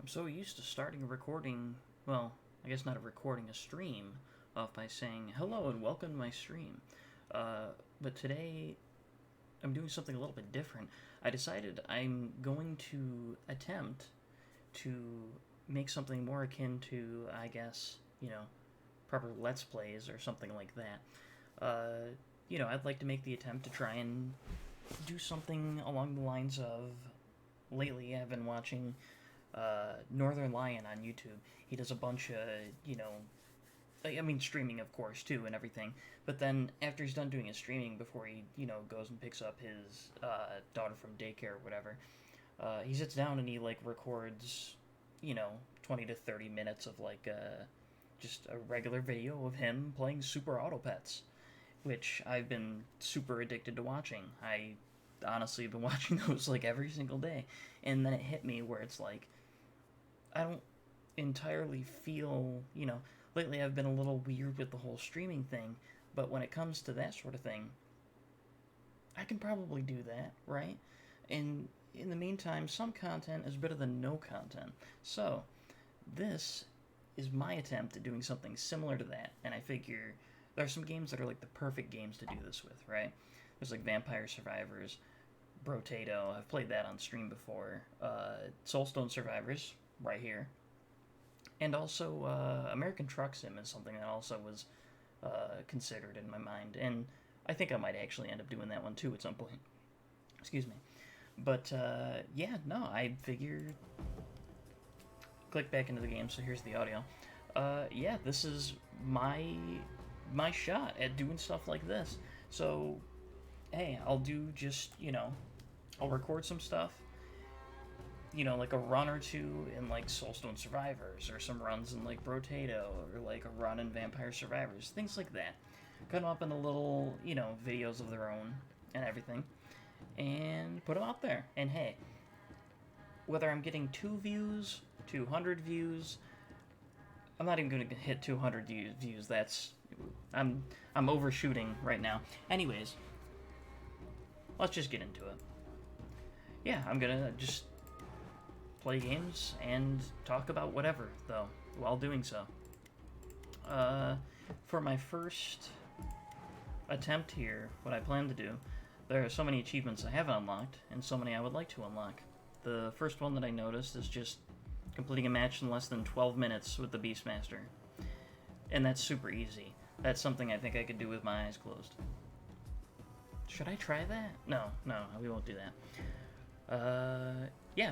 I'm so used to starting a recording, well, I guess not a recording, a stream, off by saying, hello and welcome to my stream. But today, I'm doing something a little bit different. I decided I'm going to attempt to make something more akin to, I guess, proper Let's Plays or something like that. I'd like to make the attempt to try and do something along the lines of, lately I've been watching Northern Lion on YouTube. He does a bunch of, streaming, of course, too, and everything. But then, after he's done doing his streaming, before he, goes and picks up his daughter from daycare or whatever, he sits down and he, records, 20 to 30 minutes of, just a regular video of him playing Super Auto Pets, which I've been super addicted to watching. I honestly have been watching those, every single day. And then it hit me where it's I don't entirely feel, lately I've been a little weird with the whole streaming thing, but when it comes to that sort of thing, I can probably do that, right? And in the meantime, some content is better than no content. So, this is my attempt at doing something similar to that, and I figure there are some games that are the perfect games to do this with, right? There's Vampire Survivors, Brotato, I've played that on stream before, Soulstone Survivors, right here, and also American Truck Sim is something that also was considered in my mind, and I think I might actually end up doing that one too at some point. Excuse me. But, I figured... Click back into the game, so here's the audio. This is my shot at doing stuff like this. So, hey, I'll do just, I'll record some stuff, a run or two in, Soulstone Survivors, or some runs in, Brotato, or, a run in Vampire Survivors, things like that. Cut them up into little, videos of their own and everything, and put them out there. And hey, whether I'm getting 2 views, 200 views, I'm not even going to hit 200 views, I'm overshooting right now. Anyways, let's just get into it. Yeah, I'm gonna just play games and talk about whatever, though, while doing so. For my first attempt here, what I plan to do, there are so many achievements I haven't unlocked, and so many I would like to unlock. The first one that I noticed is just completing a match in less than 12 minutes with the Beastmaster. And that's super easy. That's something I think I could do with my eyes closed. Should I try that? No, we won't do that.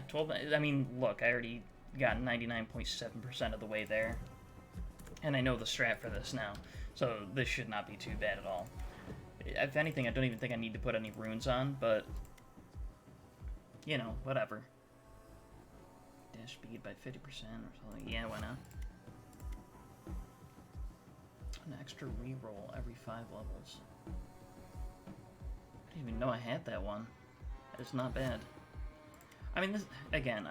12... I mean, look, I already got 99.7% of the way there. And I know the strat for this now, so this should not be too bad at all. If anything, I don't even think I need to put any runes on, but... whatever. Dash speed by 50% or something. Yeah, why not? An extra reroll every 5 levels. I didn't even know I had that one. It's not bad. I mean, this, again,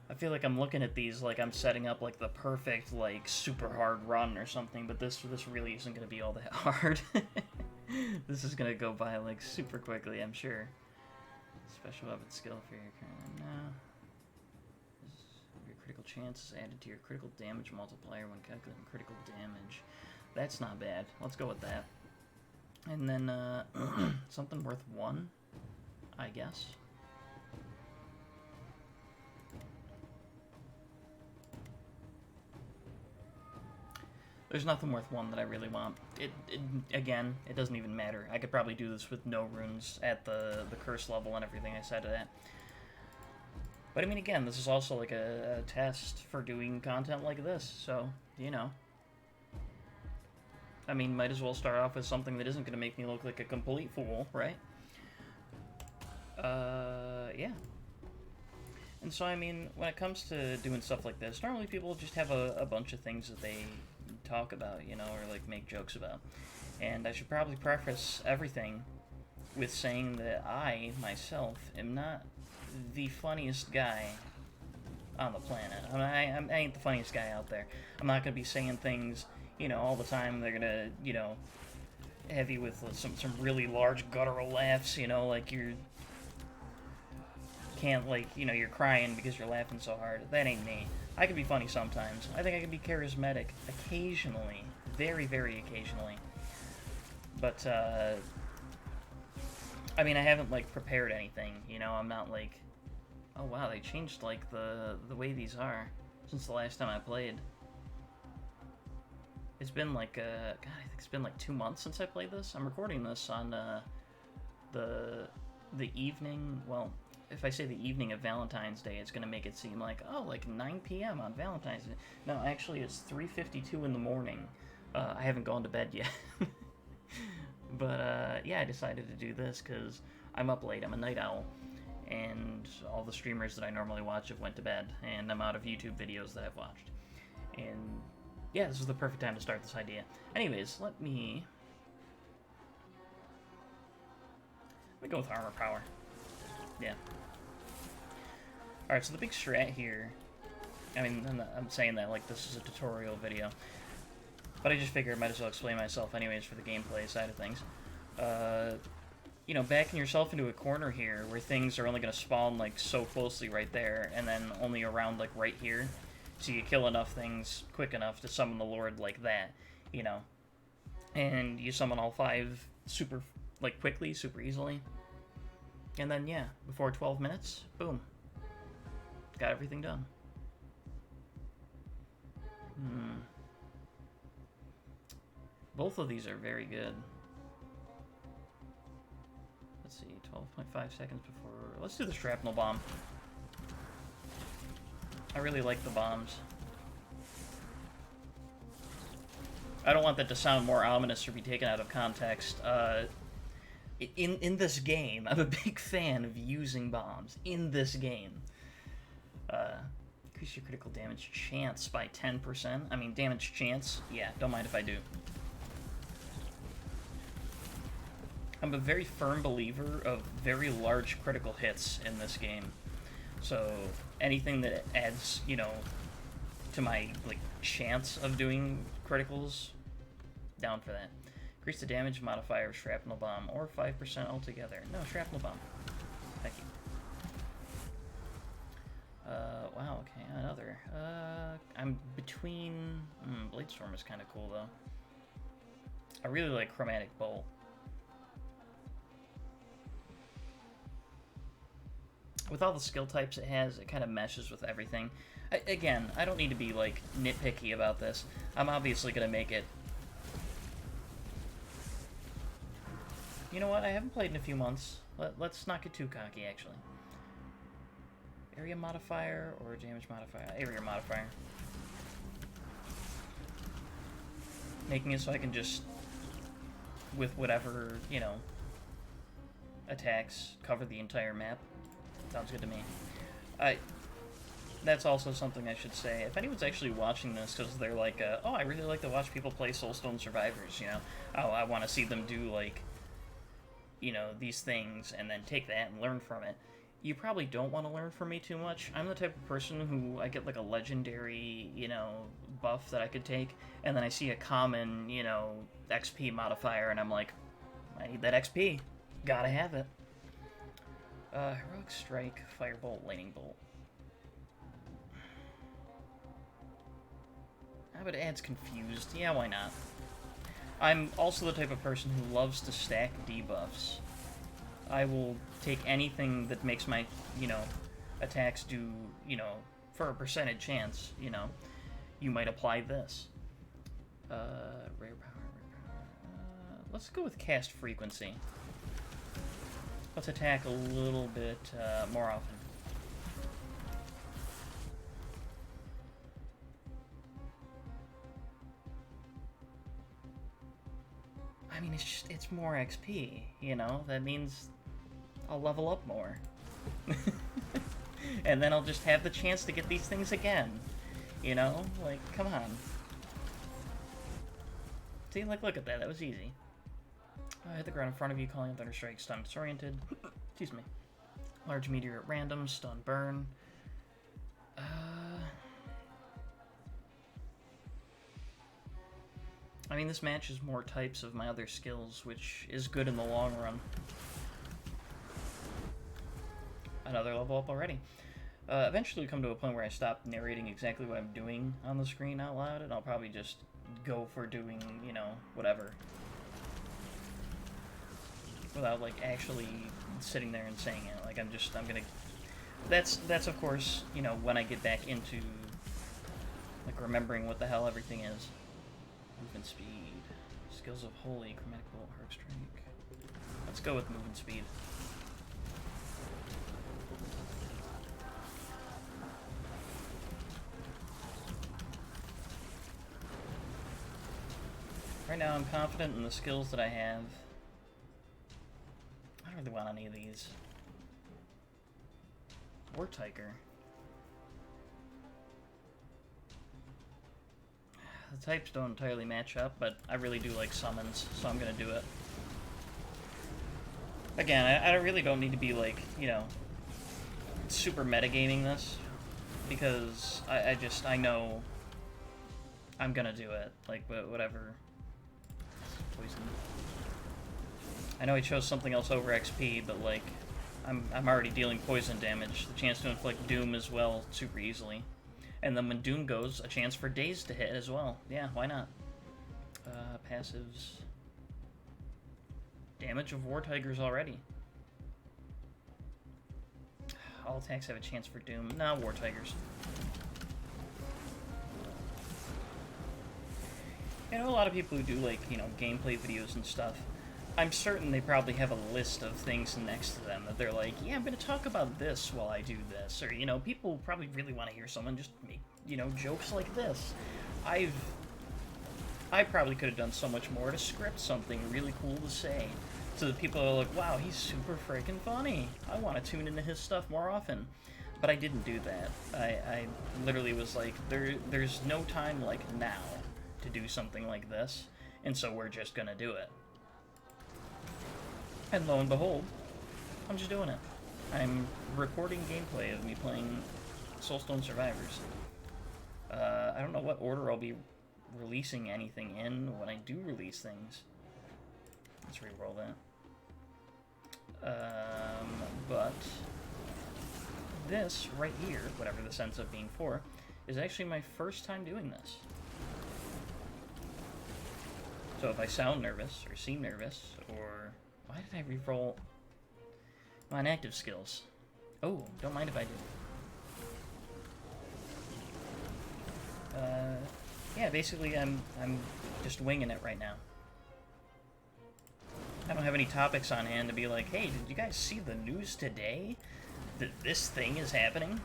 I feel like I'm looking at these like I'm setting up the perfect super hard run or something, but this really isn't going to be all that hard. This is going to go by super quickly, I'm sure. Special weapon skill for your current now. Your critical chance is added to your critical damage multiplier when calculating critical damage. That's not bad. Let's go with that. And then something worth 1, I guess. There's nothing worth 1 that I really want. Again, it doesn't even matter. I could probably do this with no runes at the curse level and everything I said to that. But I mean, again, this is also a test for doing content like this, so, I mean, might as well start off with something that isn't going to make me look like a complete fool, right? Yeah. And so, I mean, when it comes to doing stuff like this, normally people just have a bunch of things that they talk about, or make jokes about. And I should probably preface everything with saying that I, myself, am not the funniest guy on the planet. I ain't the funniest guy out there. I'm not going to be saying things, all the time. They're going to, have you with some really large guttural laughs, like you're can't, like, you know, you're crying because you're laughing so hard. That ain't me. I can be funny sometimes. I think I can be charismatic occasionally. Very, very occasionally. But, I mean, I haven't, like, prepared anything, you know? I'm not, like... Oh, wow, they changed, like, the way these are since the last time I played. It's been, like, God, I think it's been, like, 2 months since I played this. I'm recording this on, the evening... Well, if I say the evening of Valentine's Day, it's gonna make it seem like, oh, like 9 p.m. on Valentine's Day. No, actually, it's 3:52 in the morning. I haven't gone to bed yet. But, yeah, I decided to do this because I'm up late. I'm a night owl. And all the streamers that I normally watch have went to bed. And I'm out of YouTube videos that I've watched. And, yeah, this is the perfect time to start this idea. Anyways, let me go with armor power. Yeah. Alright, so the big strat here... I mean, I'm saying that like this is a tutorial video. But I just figured I might as well explain myself anyways for the gameplay side of things. You know, backing yourself into a corner here where things are only going to spawn, like, so closely right there, and then only around, like, right here. So you kill enough things quick enough to summon the Lord like that, you know. And you summon all 5 super, like, quickly, super easily. And then, yeah, before 12 minutes, boom. Got everything done. Both of these are very good. Let's see, 12.5 seconds before... Let's do the shrapnel bomb. I really like the bombs. I don't want that to sound more ominous or be taken out of context. In this game, I'm a big fan of using bombs. In this game. Increase your critical damage chance by 10%. I mean, damage chance? Yeah, don't mind if I do. I'm a very firm believer of very large critical hits in this game. So, anything that adds, you know, to my, like, chance of doing criticals, down for that. Increase the damage modifier of Shrapnel Bomb, or 5% altogether. No, Shrapnel Bomb. Thank you. Wow, okay, another. I'm between... Blade Storm is kind of cool, though. I really like Chromatic Bolt. With all the skill types it has, it kind of meshes with everything. Again, I don't need to be, like, nitpicky about this. I'm obviously going to make it... You know what? I haven't played in a few months. Let's not get too cocky, actually. Area modifier or damage modifier? Area modifier. Making it so I can just, with whatever, you know, attacks, cover the entire map. Sounds good to me. That's also something I should say. If anyone's actually watching this because they're like, oh, I really like to watch people play Soulstone Survivors, you know? Oh, I want to see them do, like, you know, these things and then take that and learn from it. You probably don't want to learn from me too much. I'm the type of person who, I get, like, a legendary, you know, buff that I could take, and then I see a common, you know, XP modifier, and I'm like, I need that XP. Gotta have it. Heroic Strike, Firebolt, Lightning Bolt. But it adds Confused. Yeah, why not? I'm also the type of person who loves to stack debuffs. I will take anything that makes my, you know, attacks do, you know, for a percentage chance, you know. You might apply this. Rare power. Let's go with Cast Frequency. Let's attack a little bit more often. I mean, it's more XP, you know? That means I'll level up more. And then I'll just have the chance to get these things again. You know? Like, come on. See, like, look at that. That was easy. Hit the ground in front of you, calling Thunderstrike, stun, disoriented. Excuse me. Large meteor at random, stun, burn. I mean, this matches more types of my other skills, which is good in the long run. another level up already. Eventually come to a point where I stop narrating exactly what I'm doing on the screen out loud, and I'll probably just go for doing, you know, whatever. Without, like, actually sitting there and saying it. Like, I'm gonna... That's of course, you know, when I get back into, like, remembering what the hell everything is. Movement speed. Skills of Holy, Chromatic Bolt, Harp Strike. Let's go with movement speed. Right now I'm confident in the skills that I have. I don't really want any of these. War Tiger. The types don't entirely match up, but I really do like summons, so I'm gonna do it. Again, I really don't need to be, like, you know, super metagaming this, because I know I'm gonna do it. Like, whatever. Poison. I know he chose something else over XP, but, like, I'm already dealing poison damage. The chance to inflict Doom as well, super easily. And then when Doom goes, a chance for Daze to hit as well. Yeah, why not? Passives. Damage of War Tigers already. All attacks have a chance for Doom. Nah, War Tigers. I know a lot of people who do, like, you know, gameplay videos and stuff. I'm certain they probably have a list of things next to them that they're like, yeah, I'm going to talk about this while I do this. Or, you know, people probably really want to hear someone just make, you know, jokes like this. I probably could have done so much more to script something really cool to say. So that people are like, wow, he's super freaking funny. I want to tune into his stuff more often. But I didn't do that. I literally was like, there's no time like now to do something like this. And so we're just going to do it. And lo and behold, I'm just doing it. I'm recording gameplay of me playing Soulstone Survivors. I don't know what order I'll be releasing anything in when I do release things. Let's re-roll that. But this right here, whatever this ends up being for, is actually my first time doing this. So if I sound nervous, or seem nervous, or... Why did I re-roll my inactive skills? Oh, don't mind if I do. Yeah, basically I'm just winging it right now. I don't have any topics on hand to be like, hey, did you guys see the news today? That this thing is happening?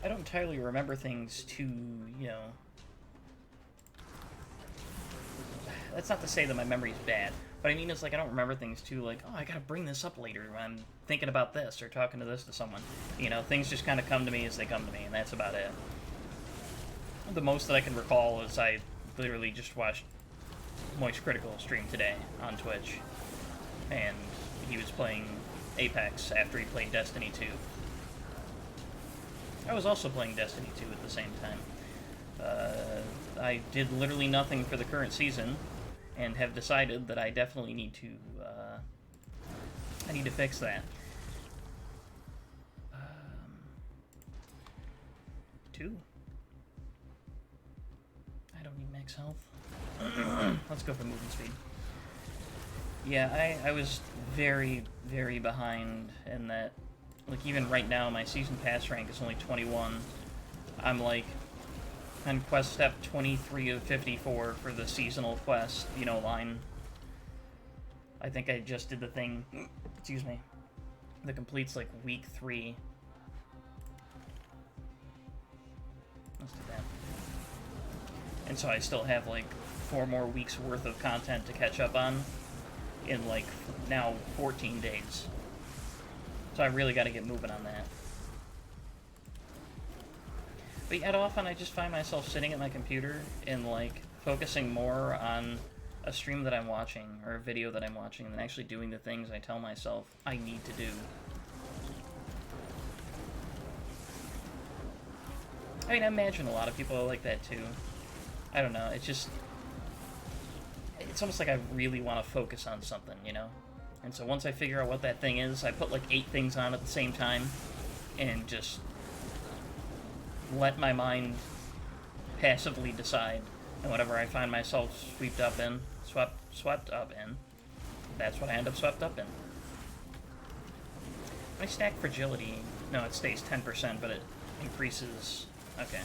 I don't entirely remember things too, you know... That's not to say that my memory's bad, but I mean it's like I don't remember things too, like, oh, I gotta bring this up later when I'm thinking about this or talking to this to someone. You know, things just kind of come to me as they come to me, and that's about it. The most that I can recall is I literally just watched Moist Critical stream today on Twitch, and he was playing Apex after he played Destiny 2. I was also playing Destiny 2 at the same time. I did literally nothing for the current season, and have decided that I definitely need to, I need to fix that. 2. I don't need max health. Let's go for movement speed. Yeah, I was very, very behind in that, like, even right now, my season pass rank is only 21. I'm, like, on quest step 23 of 54 for the seasonal quest, you know, line. I think I just did the thing, excuse me, that completes, like, week 3. Let's do that. And so I still have, like, 4 more weeks worth of content to catch up on in, like, now 14 days. So I really got to get moving on that. But yet often I just find myself sitting at my computer and, like, focusing more on a stream that I'm watching or a video that I'm watching than actually doing the things I tell myself I need to do. I mean, I imagine a lot of people are like that too. I don't know, it's just... It's almost like I really want to focus on something, you know? And so once I figure out what that thing is, I put like 8 things on at the same time and just let my mind passively decide. And whatever I find myself swept up in, that's what I end up swept up in. When I stack fragility, no, it stays 10%, but it increases. Okay.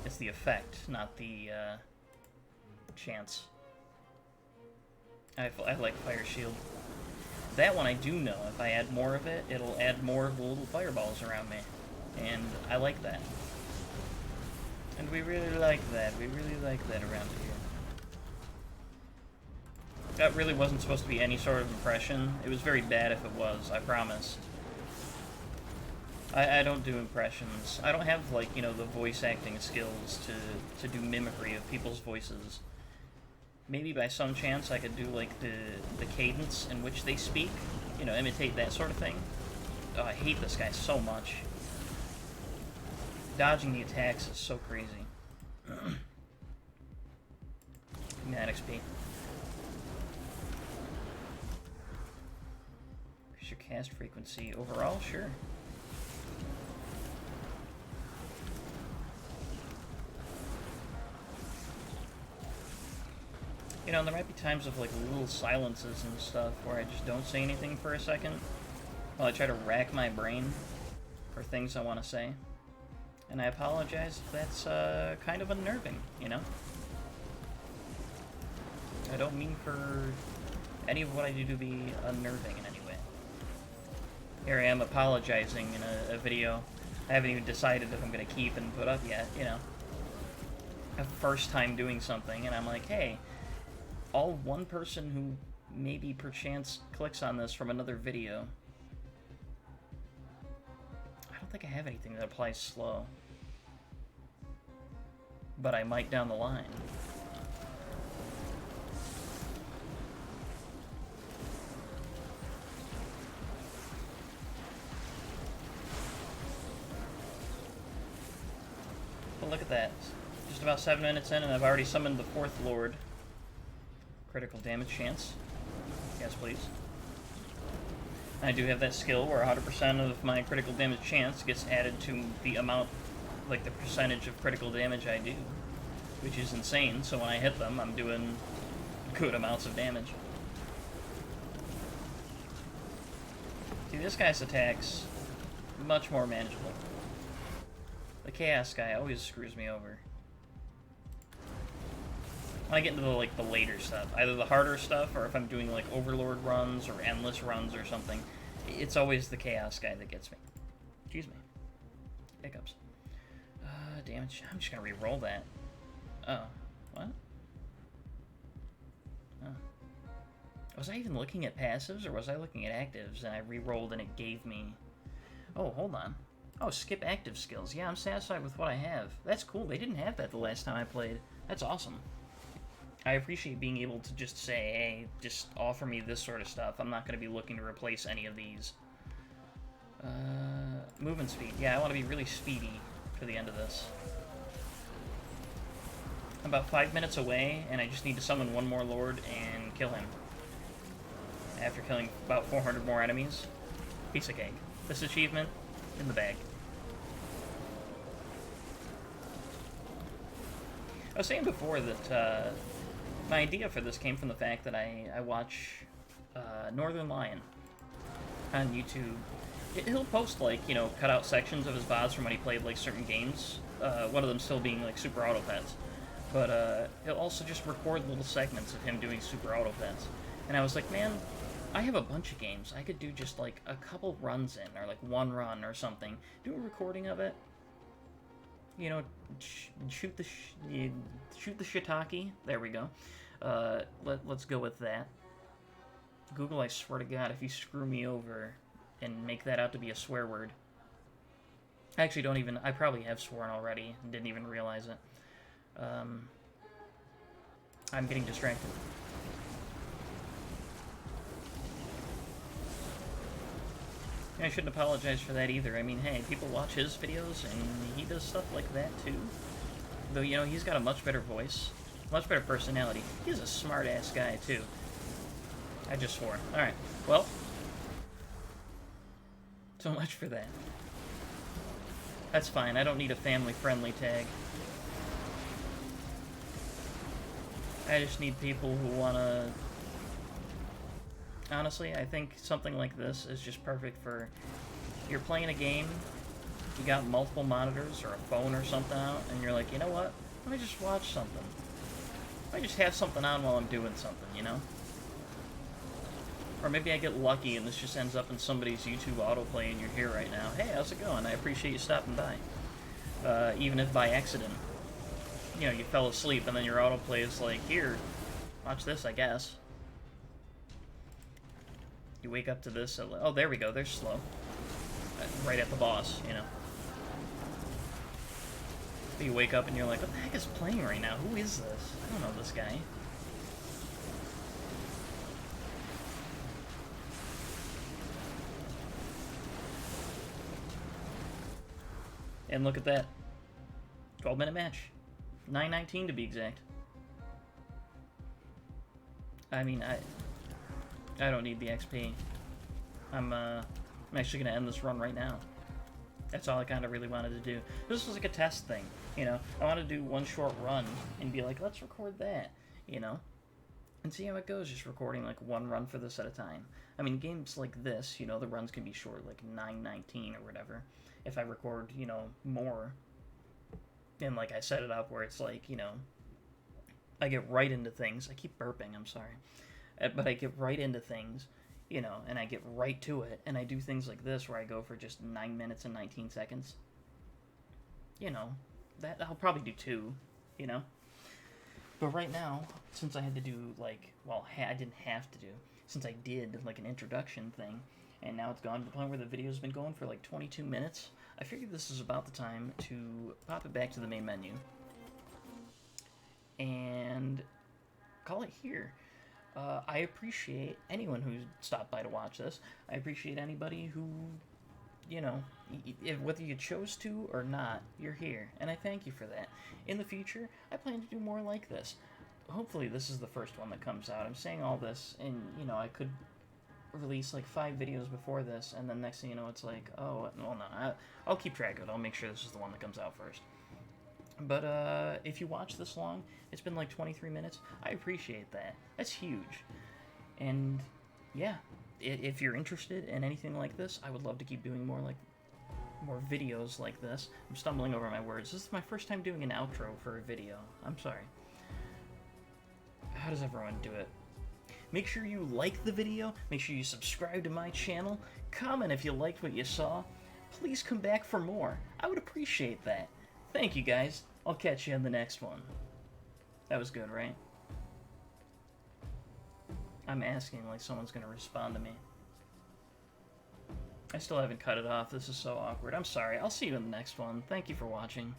It's the effect, not the chance. I like Fire Shield. That one I do know. If I add more of it, it'll add more of the little fireballs around me. And I like that. And we really like that. We really like that around here. That really wasn't supposed to be any sort of impression. It was very bad if it was, I promise. I don't do impressions. I don't have, like, you know, the voice acting skills to do mimicry of people's voices. Maybe by some chance I could do, like, the cadence in which they speak. You know, imitate that sort of thing. Oh, I hate this guy so much. Dodging the attacks is so crazy. Give me that XP. Increase your cast frequency overall? Sure. You know, there might be times of, like, little silences and stuff where I just don't say anything for a second while I try to rack my brain for things I want to say. And I apologize if that's kind of unnerving, you know? I don't mean for any of what I do to be unnerving in any way. Here I am apologizing in a video I haven't even decided if I'm going to keep and put up yet, you know? A first time doing something, and I'm like, hey, all one person who maybe perchance clicks on this from another video. I don't think I have anything that applies slow. But I might down the line. But look at that. Just about 7 minutes in and I've already summoned the 4th Lord. Critical damage chance. Yes, please. I do have that skill where 100% of my critical damage chance gets added to the amount, like the percentage of critical damage I do, which is insane. So when I hit them, I'm doing good amounts of damage. See, this guy's attacks, much more manageable. The Chaos guy always screws me over. When I get into the later stuff, either the harder stuff, or if I'm doing like Overlord runs or endless runs or something, it's always the Chaos guy that gets me. Excuse me. Hiccups. Damage. I'm just gonna re-roll that. Oh. What? Oh. Was I even looking at passives, or was I looking at actives, and I re-rolled and it gave me... Oh, hold on. Oh, skip active skills. Yeah, I'm satisfied with what I have. That's cool. They didn't have that the last time I played. That's awesome. I appreciate being able to just say, hey, just offer me this sort of stuff. I'm not going to be looking to replace any of these. Movement speed. Yeah, I want to be really speedy for the end of this. I'm about 5 minutes away, and I just need to summon one more Lord and kill him. After killing about 400 more enemies. Piece of cake. This achievement, in the bag. I was saying before that my idea for this came from the fact that I watch Northern Lion on YouTube. He'll post, like, you know, cut out sections of his VODs from when he played, like, certain games. One of them still being, like, Super Auto Pets. But he'll also just record little segments of him doing Super Auto Pets. And I was like, man, I have a bunch of games. I could do just, like, a couple runs in, or, like, one run or something. Do a recording of it. You know, shoot the shiitake. There we go. Let's go with that. Google, I swear to God, if you screw me over and make that out to be a swear word. I actually don't even... I probably have sworn already and didn't even realize it. I'm getting distracted. I shouldn't apologize for that either. I mean, hey, people watch his videos, and he does stuff like that, too. Though, you know, he's got a much better voice, much better personality. He's a smart-ass guy, too. I just swore. Alright, well. So much for that. That's fine, I don't need a family-friendly tag. I just need people who wanna... Honestly, I think something like this is just perfect for... You're playing a game, you got multiple monitors or a phone or something out, and you're like, you know what? Let me just watch something. Let me just have something on while I'm doing something, you know? Or maybe I get lucky and this just ends up in somebody's YouTube autoplay and you're here right now. Hey, how's it going? I appreciate you stopping by. Even if by accident. You know, you fell asleep and then your autoplay is like, here, watch this, I guess. You wake up to this, oh, there we go, they're slow. Right at the boss, you know. But you wake up and you're like, what the heck is playing right now? Who is this? I don't know this guy. And look at that. 12-minute match. 9:19 to be exact. I mean, I don't need the XP. I'm actually gonna end this run right now. That's all I kind of really wanted to do. This was like a test thing, you know? I want to do one short run and be like, let's record that, you know? And see how it goes, just recording like one run for this at a time. I mean, games like this, you know, the runs can be short, like 9:19 or whatever. If I record, you know, more, and like I set it up where it's like, you know, I get right into things. I keep burping, I'm sorry. But I get right into things, you know, and I get right to it, and I do things like this where I go for just 9 minutes and 19 seconds. You know, that I'll probably do 2, you know? But right now, since I had to do, like, well, I didn't have to do, since I did, like, an introduction thing, and now it's gone to the point where the video's been going for, like, 22 minutes, I figured this is about the time to pop it back to the main menu. And call it here. I appreciate anyone who stopped by to watch this. I appreciate anybody who, you know, whether you chose to or not, you're here, and I thank you for that. In the future, I plan to do more like this. Hopefully this is the first one that comes out. I'm saying all this, and, you know, I could release, like, 5 videos before this, and then next thing you know, it's like, oh, well, no, I'll keep track of it. I'll make sure this is the one that comes out first. But, if you watch this long, it's been like 23 minutes, I appreciate that. That's huge. And, yeah, if you're interested in anything like this, I would love to keep doing more videos like this. I'm stumbling over my words. This is my first time doing an outro for a video. I'm sorry. How does everyone do it? Make sure you like the video, make sure you subscribe to my channel, comment if you liked what you saw. Please come back for more. I would appreciate that. Thank you, guys. I'll catch you in the next one. That was good, right? I'm asking like someone's gonna respond to me. I still haven't cut it off. This is so awkward. I'm sorry. I'll see you in the next one. Thank you for watching.